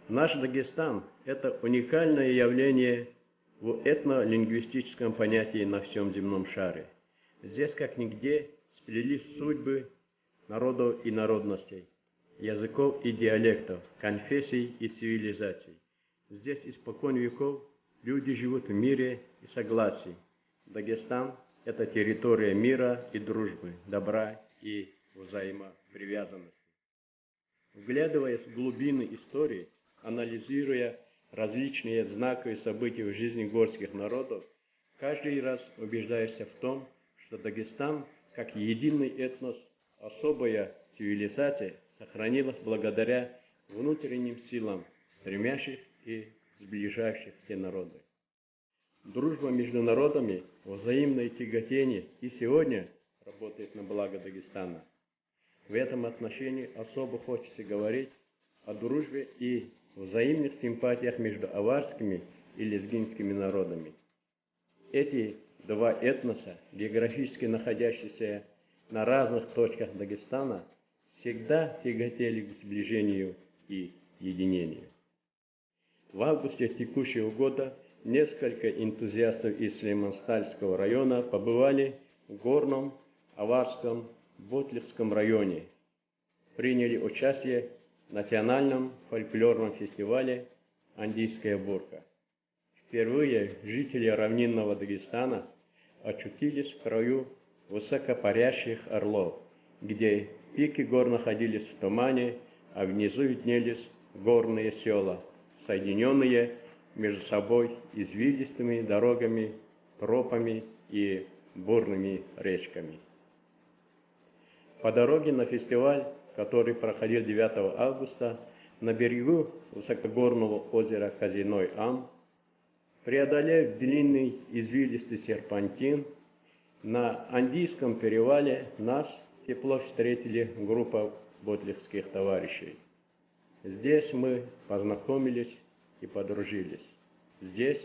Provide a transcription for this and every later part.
Наш Дагестан– это уникальное явление в этнолингвистическом понятии на всем земном шаре. Здесь, как нигде, сплелись судьбы народов и народностей, языков и диалектов, конфессий и цивилизаций. Здесь испокон веков люди живут в мире и согласии. Дагестан – это территория мира и дружбы, добра и взаимопривязанности. Вглядываясь в глубины истории, анализируя различные знаковые события в жизни горских народов, каждый раз убеждаешься в том, что Дагестан, как единый этнос, особая цивилизация, сохранилась благодаря внутренним силам, стремящих и сближающих все народы. Дружба между народами, взаимное тяготение и сегодня работает на благо Дагестана. В этом отношении особо хочется говорить о дружбе и взаимных симпатиях между аварскими и лезгинскими народами. Эти два этноса, географически находящиеся на разных точках Дагестана, всегда тяготели к сближению и единению. В августе текущего года несколько энтузиастов из Сулейман-Стальского района побывали в горном аварском Ботлихском районе, приняли участие в национальном фольклорном фестивале «Андийская бурка». Впервые жители равнинного Дагестана очутились в краю высокопарящих орлов, где пики гор находились в тумане, а внизу виднелись горные села, соединенные между собой извилистыми дорогами, тропами и бурными речками. По дороге на фестиваль, который проходил 9 августа, на берегу высокогорного озера Казиной-Ам, преодолев длинный извилистый серпантин, на Андийском перевале нас тепло встретили группа ботлихских товарищей. Здесь мы познакомились и подружились. Здесь,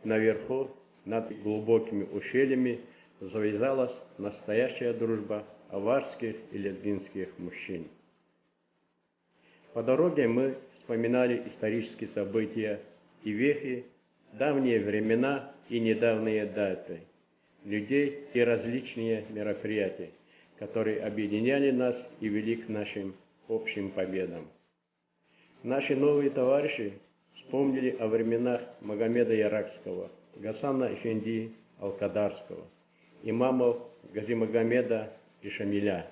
наверху, над глубокими ущельями, завязалась настоящая дружба аварских и лезгинских мужчин. По дороге мы вспоминали исторические события и вехи, давние времена и недавние даты, людей и различные мероприятия, которые объединяли нас и вели к нашим общим победам. Наши новые товарищи вспомнили о временах Магомеда Яракского, Гасана Эфенди Алкадарского, имамов Газимагомеда и Шамиля.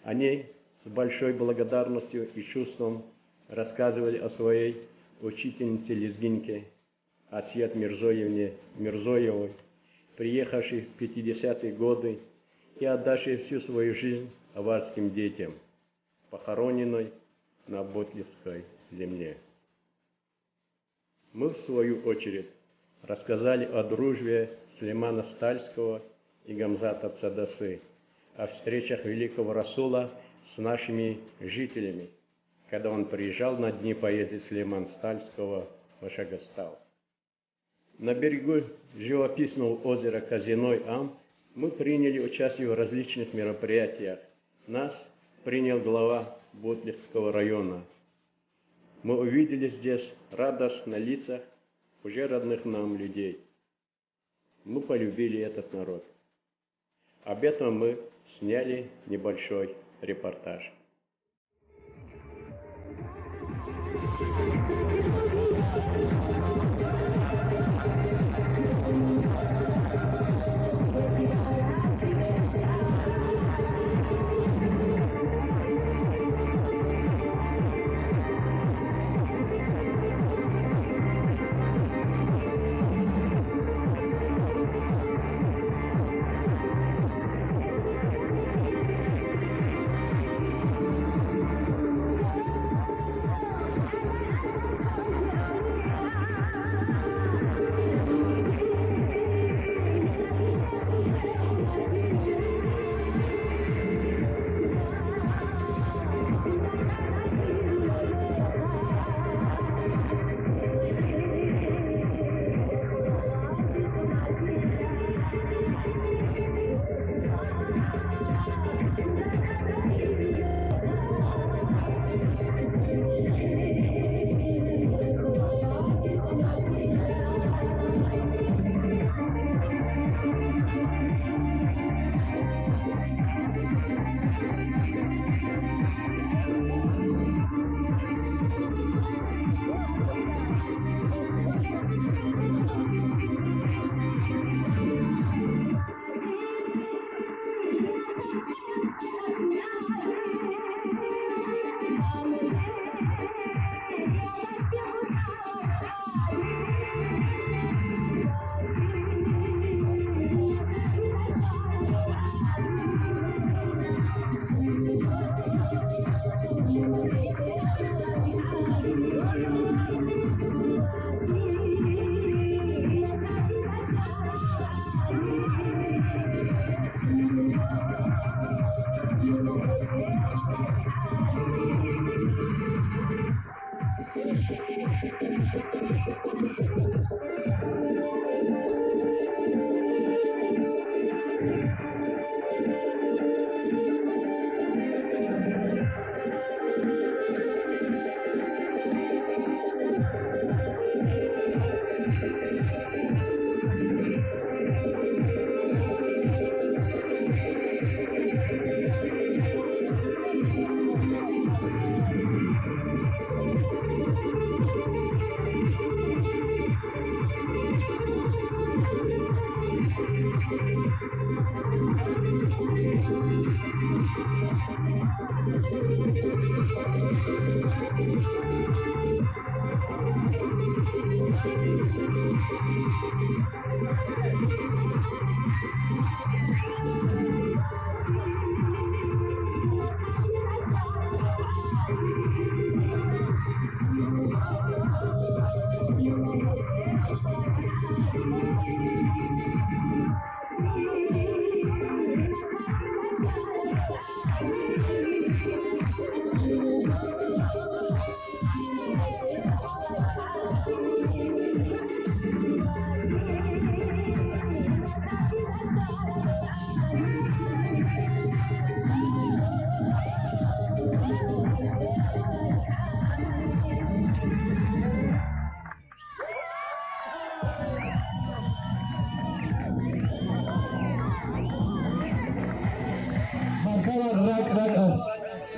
Они с большой благодарностью и чувством рассказывали о своей учительнице лезгинке Асият Мирзоевне Мирзоевой, приехавшей в 50-е годы и отдавшей всю свою жизнь аварским детям, похороненной на Ботлихской земле. Мы, в свою очередь, рассказали о дружбе Сулеймана Стальского и Гамзата Цадасы, о встречах великого Расула с нашими жителями, когда он приезжал на дни поэзии Сулеймана-Стальского в Ашагастау. На берегу живописного озера Казиной-Ам мы приняли участие в различных мероприятиях. Нас принял глава Ботлихского района. Мы увидели здесь радость на лицах уже родных нам людей. Мы полюбили этот народ. Об этом мы сняли небольшой репортаж.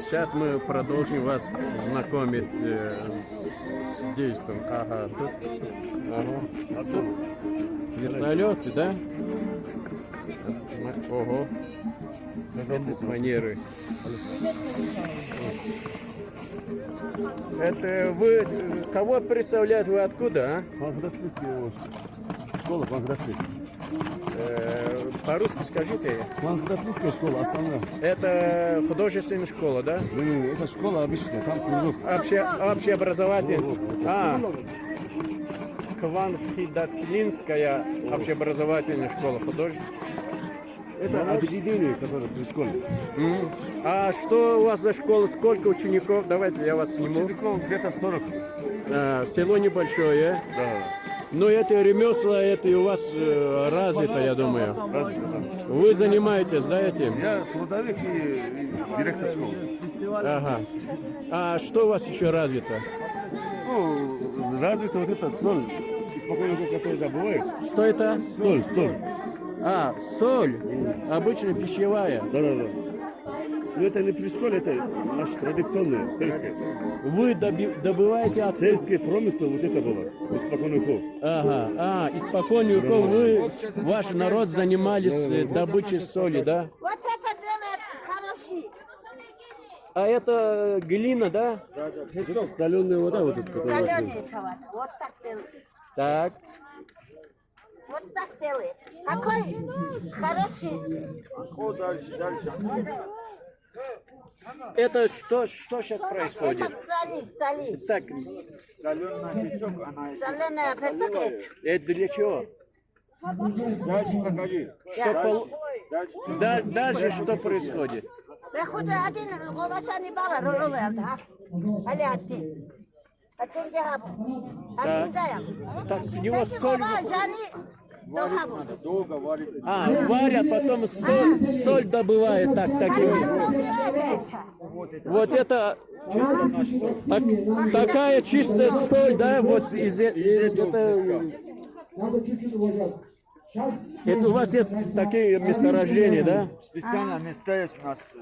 Сейчас мы продолжим вас знакомить с действием. Ага, тут. Ага. А тут вертолеты, да? Ого. Это с манеры. Это вы кого представляют? Вы откуда, а? Панфиловская школа, Панфиловская. По-русски скажите. Панфиловская школа, основная. Это художественная школа, да? Не, это школа обычная, там кружок. Общеобразовательная. А, Кванфидотлинская общеобразовательная школа художественная. Это объединение, которое при школе. А что у вас за школа? Сколько учеников? Давайте я вас сниму. Учеников где-то 40. Село небольшое. Да. Но это ремесла, это и у вас развито, я думаю. Разве? Вы занимаетесь, да, этим? Я трудовик и директор школы. Ага. А что у вас еще развито? Ну, развито вот это соль, испокойно, который добывает. Что это? Соль. А, соль. Обычно пищевая. Да. Но это не при школе, это наше традиционное, сельское. Вы добываете от... Сельский промысел вот это было, испокон веков. Ага, испокон веков вы, ваш народ занимались добычей соли, да? Вот это делает хороший. А это глина, да? Это соленая вода вот эта, которая... Соленый салат. Вот так делает. Так. Вот так делает. Какой хороший. Это что сейчас происходит? Это соли. Так, Соленый песок, она... Соленая песок это. это для чего? Дальше покажи. Дальше что происходит? Приходит один овощный бала роллер, да? Али один. Один дехабу. Обрезаем. Так, с него соль... Варить надо, долго варить. А, варят, потом соль добывают. Так. Вот это... такая чистая соль, да? Вот из это... Надо чуть-чуть уважать. Сейчас Это у вас есть такие месторождения, да? Специально места есть у нас.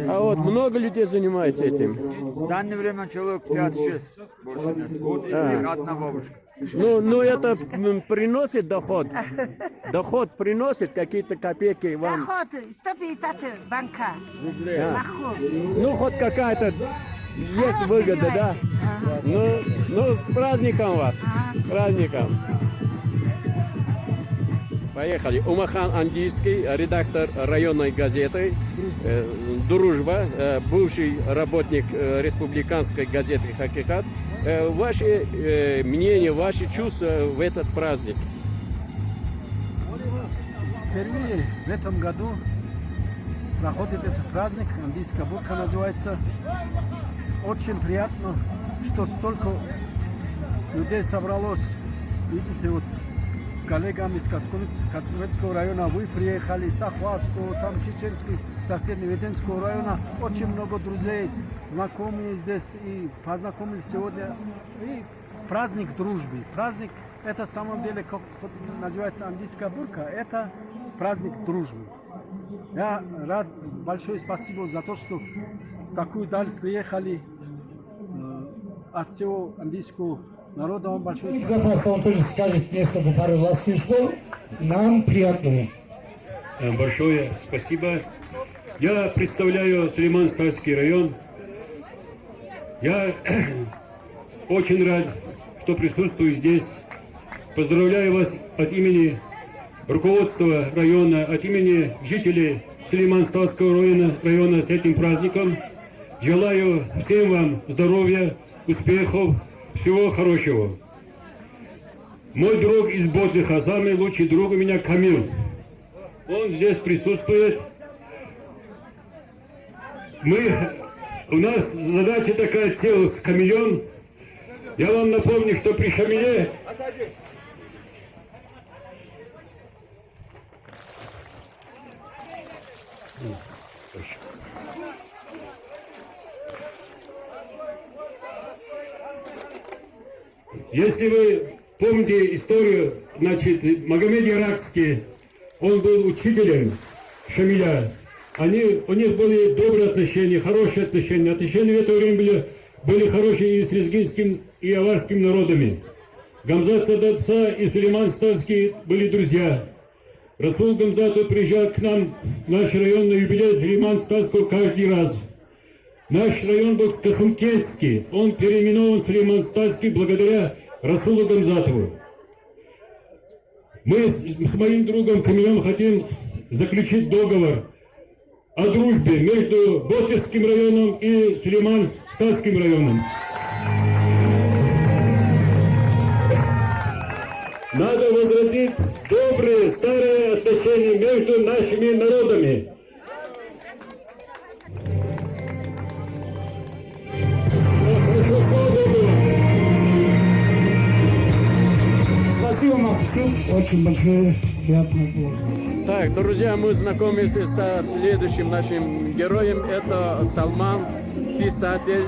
А вот много людей занимается этим. В данное время человек 5-6. Больше нет. Вот из них одна бабушка. Ну это приносит доход. Доход приносит какие-то копейки вам. Доход 150 банка. Доход. Ну хоть какая-то есть выгода, да? Ну с праздником вас. С праздником. Поехали. Умахан Андийский, редактор районной газеты «Дружба», бывший работник республиканской газеты «Хакикат». Ваши мнения, ваши чувства в этот праздник? Впервые в этом году проходит этот праздник, Андийская бурка называется. Очень приятно, что столько людей собралось. Видите, вот с коллегами из Каскунецкого района вы приехали, с Ахватского, там Чеченский, соседнего Веденского района. Очень много друзей, знакомые здесь и познакомились сегодня. И праздник дружбы. Праздник, это в самом деле, как называется Андийская бурка, это праздник дружбы. Я рад, большое спасибо за то, что в такую даль приехали от всего андийского народа. Вам большое спасибо. запас, он тоже скажет несколько пару ласковых слов. Нам приятно. Большое спасибо. Я представляю Сулейман-Стальский район. Я очень рад, что присутствую здесь. Поздравляю вас от имени руководства района, от имени жителей Сулейман-Стальского района с этим праздником. Желаю всем вам здоровья, успехов, всего хорошего. Мой друг из Ботлиха, самый лучший друг у меня Камил. Он здесь присутствует. У нас задача такая, целый хамелеон. Я вам напомню, что при хамеле если вы помните историю, значит, Магомед Иракский, он был учителем Шамиля. у них были добрые отношения, хорошие отношения. Отношения в это время были хорошие и с лезгинским, и аварским народами. Гамзат Садатса и Сулейман Стальский были друзья. Расул Гамзатов приезжал к нам в наш район на юбилей Сулеймана Стальского каждый раз. Наш район был Кахумкентский. Он переименован в Сулейман Стальский благодаря Расулу Гамзатову. Мы с моим другом Камилем хотим заключить договор о дружбе между Ботевским районом и Сулейман-Стальским районом. Надо возвратить добрые старые отношения между нашими народами. Спасибо, Максим. Очень большое приятное было. Так, друзья, мы знакомимся со следующим нашим героем. Это Салман, писатель,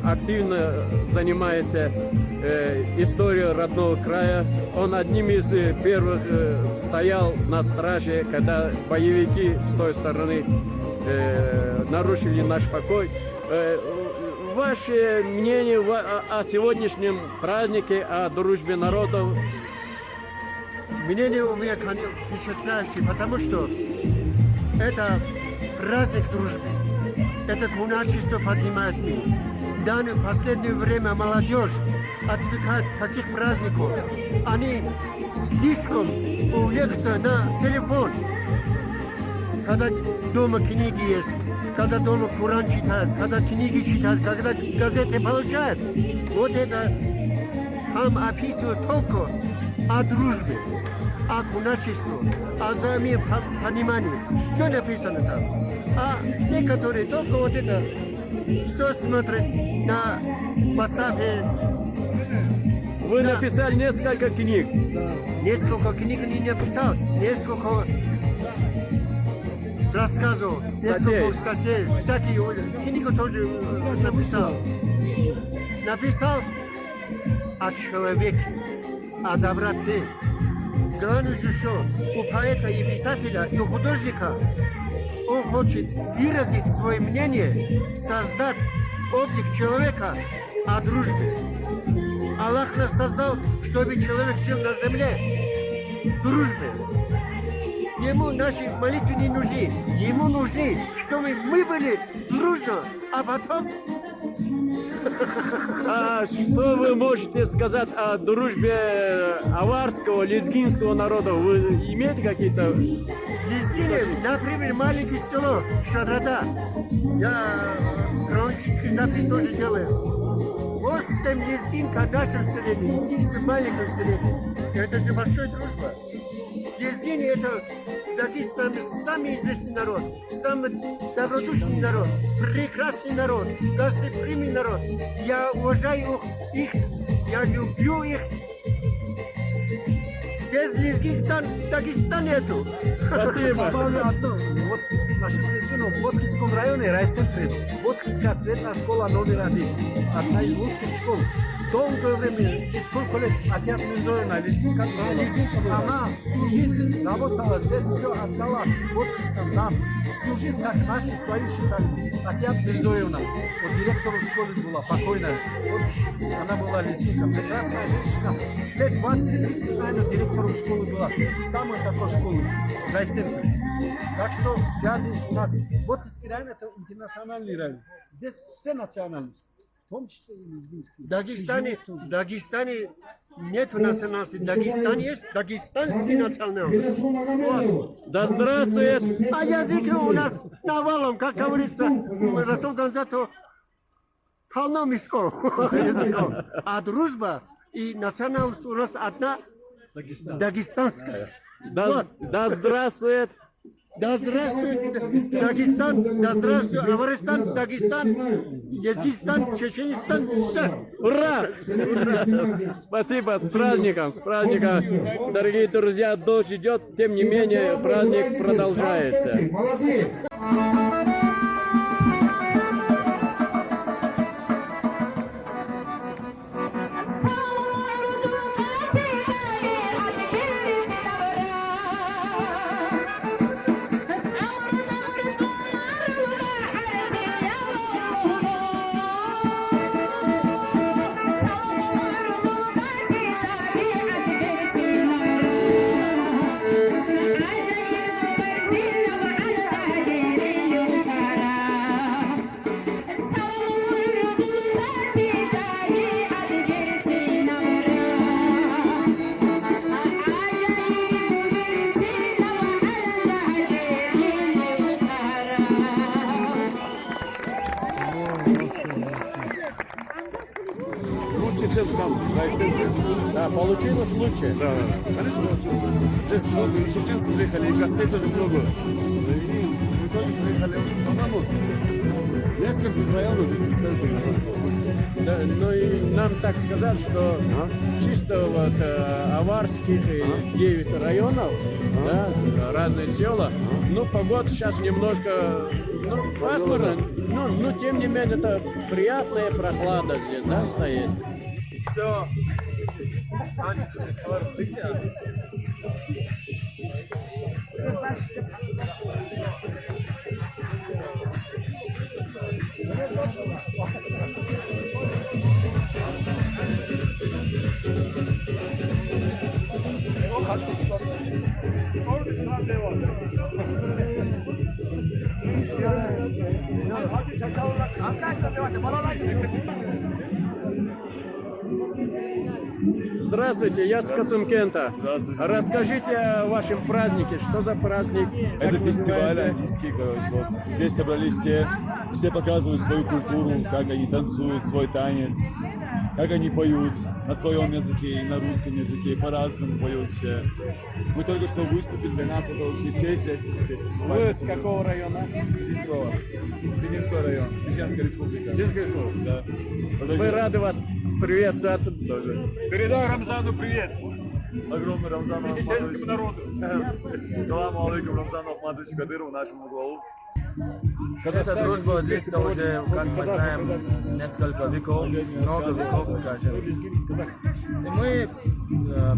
активно занимается историей родного края. Он одним из первых стоял на страже, когда боевики с той стороны нарушили наш покой. Ваше мнение о сегодняшнем празднике, о дружбе народов? Мнение у меня впечатляющее, потому что это праздник дружбы. Это куначество поднимает мир. Да, в последнее время молодежь отвлекает от таких праздников. Они слишком увлекаются на телефон. Когда дома книги есть, когда дома Коран читают, когда книги читают, когда газеты получают. Вот это там описывают только о дружбе, о куначестве, о взаимопонимании. Что написано там? А некоторые только вот это все смотрят на WhatsApp. Вы написали несколько книг. Несколько книг не написал, несколько рассказов, несколько статей, всякие книги тоже написал. Написал о человеке, о доброте. Главное же, что у поэта и писателя, и у художника он хочет выразить свое мнение, создать облик человека о дружбе. Аллах нас создал, чтобы человек жил на земле в дружбе. Ему наши молитвы не нужны. Ему нужны, чтобы мы были дружно, а потом... А что вы можете сказать о дружбе аварского, лезгинского народа? Вы имеете какие-то... Лезгины, например, маленькое село Шадрада. Я хронический запись тоже делаю. 8 лезгин в нашем селе и в маленьком селе. Это же большая дружба. Лезгины — это Дагестан самый известный народ, самый добродушный народ, прекрасный народ, гостеприимный народ. Я уважаю их, я люблю их. Без Лезгинстан Дагестан нету. Спасибо. Добавлю одно. Вот в нашем Лезгино, в Боткинском районе, райцентре, Боткинская средняя школа номер 1. Одна из лучших школ. Долгое время, и сколько лет, Асиат Мирзоевна, лезгинка, она всю жизнь работала здесь, все отдала Боткинцам нам. Всю жизнь, как наши свою считали. Асиат Мирзоевна, вот директором школы была, покойная. Вот она была лезгинка, прекрасная женщина. Лет 20-30, наверное, директором школы была. Самой такой школы, в райцентре. Так что связи у нас. Боткинский район — это интернациональный район. Здесь все национальности. В том числе и лезгинские. В Дагестане нет национальности. Дагестан есть дагестанский национальность. Вот. Да здравствует! А язык у нас навалом, как говорится, Расул Гамзатов, полно мешков языков. А дружба и национальность у нас одна дагестанская. Да здравствует! Да здравствует Дагестан, да здравствует Афганистан, Дагестан, Лезгинстан, Чеченистан, все. Ура! Спасибо, с праздником, с праздником. Дорогие друзья, дождь идет, тем не менее праздник продолжается. получилось лучше. Да, хорошо получилось. Здесь много, и Чеченцы приехали, и гостей тоже много. И мы тоже приехали, по-моему, с нескольких районов здесь представители находятся. Да, ну и нам так сказать, что чисто вот аварских 9 районов, да, разные села, ну погода сейчас немножко, ну, пасмурно, ну тем не менее это приятная прохлада здесь, да, стоит. Все. Здравствуйте, я с Касымкента. Здравствуйте. Расскажите о вашем празднике, что за праздник? как Это фестиваль называется? английский, короче. Вот. Здесь собрались все показывают свою культуру, как они танцуют, свой танец, как они поют на своем языке и на русском языке, по-разному поют все. Мы только что выступили, для нас это вообще честь здесь выступить. Вы с какого района? Фининского район, Чеченская республика. Да. Мы рады вас приветствовать. Передай Рамзану привет. Огромный Рамзану Чеченскому народу. Саламу алейкум Рамзану Ахмадовичу Кадырову, нашему главу. Эта дружба длится уже, как мы знаем, несколько веков, много веков, скажем. И мы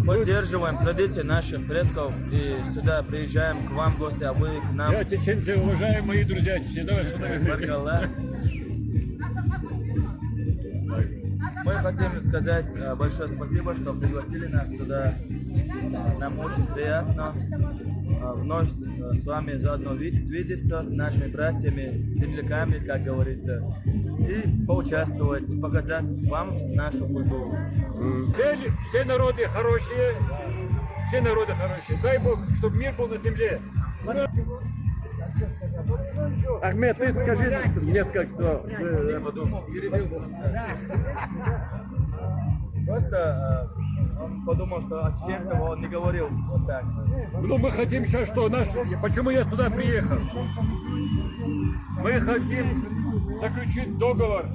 поддерживаем традиции наших предков и сюда приезжаем к вам в гости, а вы к нам. Чеченцы, уважаемые мои друзья, давай сюда. Баркалла. Мы хотим сказать большое спасибо, что пригласили нас сюда. Нам очень приятно вновь с вами заодно видеться, с нашими братьями, земляками, как говорится, и поучаствовать, и показать вам нашу культуру. Все народы хорошие, все народы хорошие. Дай Бог, чтобы мир был на земле. Ахмед, ты скажи несколько слов. Я перебил. Просто он подумал, что от чеченцев он не говорил вот так. Ну, мы хотим сейчас что? Почему я сюда приехал? Мы хотим заключить договор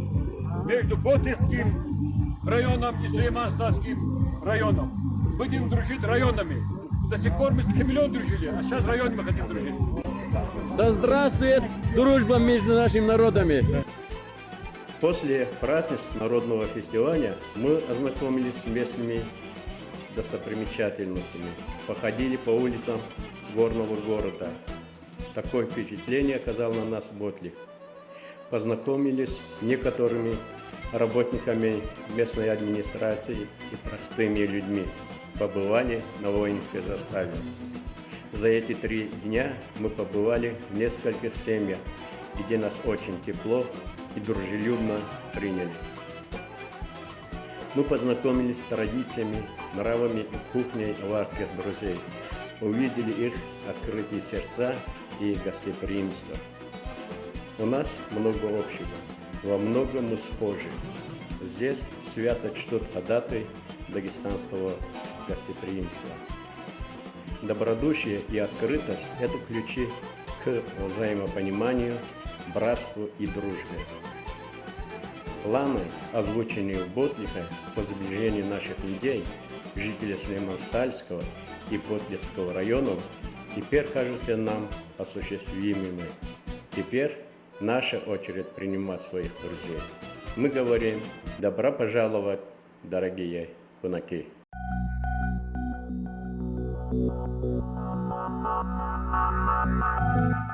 между Ботельским районом и Сулейман-Стасским районом. Будем дружить районами. До сих пор мы с Кемелем дружили, а сейчас районами мы хотим дружить. Да здравствует дружба между нашими народами. После празднеств народного фестиваля мы ознакомились с местными достопримечательностями, походили по улицам горного города. Такое впечатление оказал на нас Ботлих. Познакомились с некоторыми работниками местной администрации и простыми людьми. Побывали на воинской заставе. За эти 3 дня мы побывали в нескольких семьях, где нас очень тепло и дружелюбно приняли. Мы познакомились с традициями, нравами и кухней аварских друзей, увидели их открытые сердца и гостеприимство. У нас много общего, во многом мы схожи. Здесь свято чтут ходаты дагестанского гостеприимства. Добродушие и открытость – это ключи к взаимопониманию, братству и дружбе. Планы, озвученные в Ботлихе по сближению наших людей, жителей Сулейман-Стальского и Ботлихского районов, теперь кажутся нам осуществимыми. Теперь наша очередь принимать своих друзей. Мы говорим «Добро пожаловать, дорогие кунаки!» Thank you.